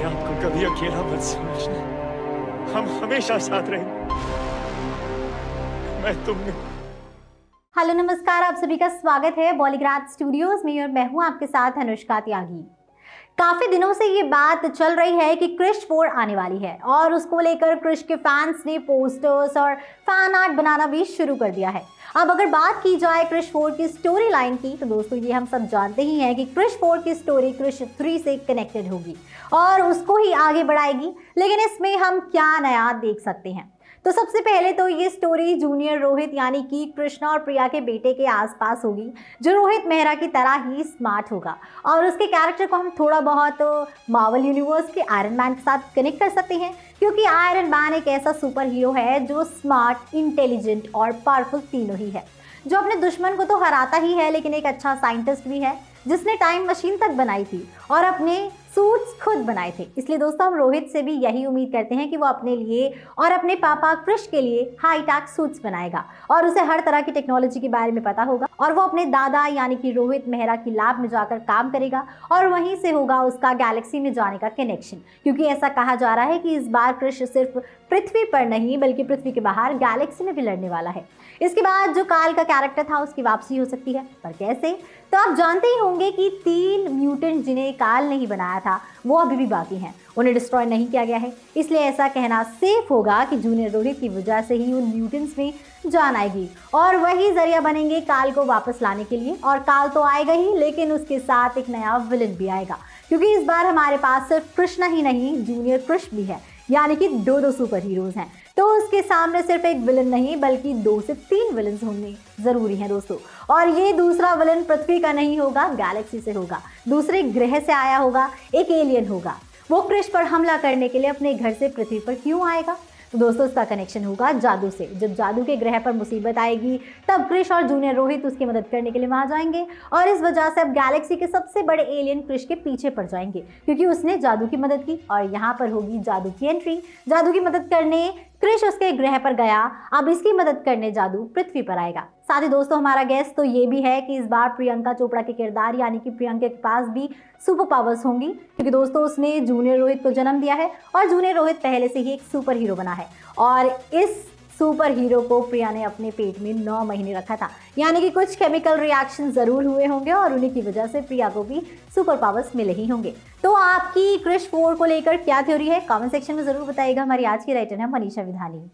आपको कभी अकेला मत समझना, हम हमेशा साथ रहेंगे। मैं तुमने। हेलो नमस्कार, आप सभी का स्वागत है बॉलीग्राज स्टूडियोज में और मैं हूं आपके साथ अनुष्का त्यागी। काफी दिनों से ये बात चल रही है कि क्रिश 4 आने वाली है और उसको लेकर क्रिश के फैंस ने पोस्टर्स और फैन आर्ट बनाना भी शुरू कर दिया है। अब अगर बात की जाए क्रिश 4 की स्टोरी लाइन की, तो दोस्तों ये हम सब जानते ही हैं कि क्रिश 4 की स्टोरी क्रिश 3 से कनेक्टेड होगी और उसको ही आगे बढ़ाएगी। लेकिन इसमें हम क्या नया देख सकते हैं? तो सबसे पहले तो ये स्टोरी जूनियर रोहित यानी कि कृष्णा और प्रिया के बेटे के आसपास होगी, जो रोहित मेहरा की तरह ही स्मार्ट होगा और उसके कैरेक्टर को हम थोड़ा बहुत मार्वल यूनिवर्स के आयरन मैन के साथ कनेक्ट कर सकते हैं, क्योंकि आयरन मैन एक ऐसा सुपर हीरो है जो स्मार्ट, इंटेलिजेंट और पावरफुल तीनों ही है, जो अपने दुश्मन को तो हराता ही है लेकिन एक अच्छा साइंटिस्ट भी है जिसने टाइम मशीन तक बनाई थी और अपने सूट्स खुद बनाए थे। इसलिए दोस्तों हम रोहित से भी यही उम्मीद करते हैं कि वो अपने लिए और अपने पापा क्रिश के लिए हाई टेक सूट्स बनाएगा और उसे हर तरह की टेक्नोलॉजी के बारे में पता होगा और वो अपने दादा यानी कि रोहित मेहरा की लैब में जाकर काम करेगा और वहीं से होगा उसका गैलेक्सी में जाने का कनेक्शन, क्योंकि ऐसा कहा जा रहा है कि इस बार क्रिश सिर्फ पृथ्वी पर नहीं बल्कि पृथ्वी के बाहर गैलेक्सी में भी लड़ने वाला है। इसके बाद जो काल का कैरेक्टर था उसकी वापसी हो सकती है, पर कैसे? तो आप जानते ही होंगे कि 3 म्यूटेंट जिन्हें काल नहीं बनाया था वो अभी भी बाकी हैं, उन्हें डिस्ट्रॉय नहीं किया गया है। इसलिए ऐसा कहना सेफ होगा कि जूनियर रोहित की वजह से ही उन म्यूटेंट्स में जान आएगी और वही जरिया बनेंगे काल को वापस लाने के लिए। और काल तो आएगा ही, लेकिन उसके साथ एक नया विलन भी आएगा, क्योंकि इस बार हमारे पास सिर्फ कृष्णा ही नहीं, जूनियर क्रिश भी है, यानी कि दो सुपर हीरोज हैं। तो उसके सामने सिर्फ एक विलन नहीं बल्कि 2 से 3 विलन होने जरूरी हैं दोस्तों। और ये दूसरा विलन पृथ्वी का नहीं होगा, गैलेक्सी से होगा, दूसरे ग्रह से आया होगा, एक एलियन होगा। वो क्रिश पर हमला करने के लिए अपने घर से पृथ्वी पर क्यों आएगा? तो दोस्तों इसका कनेक्शन होगा जादू से। जब जादू के ग्रह पर मुसीबत आएगी तब क्रिश और जूनियर रोहित उसकी मदद करने के लिए वहां जाएंगे और इस वजह से अब गैलेक्सी के सबसे बड़े एलियन क्रिश के पीछे पड़ जाएंगे, क्योंकि उसने जादू की मदद की और यहाँ पर होगी जादू की एंट्री। जादू की मदद करने क्रिश उसके ग्रह पर गया, अब इसकी मदद करने जादू पृथ्वी पर आएगा। साथ ही दोस्तों हमारा गेस तो ये भी है कि इस बार प्रियंका चोपड़ा के किरदार यानी कि प्रियंका के पास भी सुपर पावर्स होंगी, क्योंकि दोस्तों उसने जूनियर रोहित को जन्म दिया है और जूनियर रोहित पहले से ही एक सुपर हीरो बना है और इस सुपर हीरो को प्रिया ने अपने पेट में 9 महीने रखा था, यानी कि कुछ केमिकल रिएक्शन जरूर हुए होंगे और उन्हीं की वजह से प्रिया को भी सुपर पावर्स मिले ही होंगे। तो आपकी क्रिश 4 को लेकर क्या थ्योरी है, कमेंट सेक्शन में जरूर बताइएगा। हमारी आज की राइटर है मनीषा विधानी।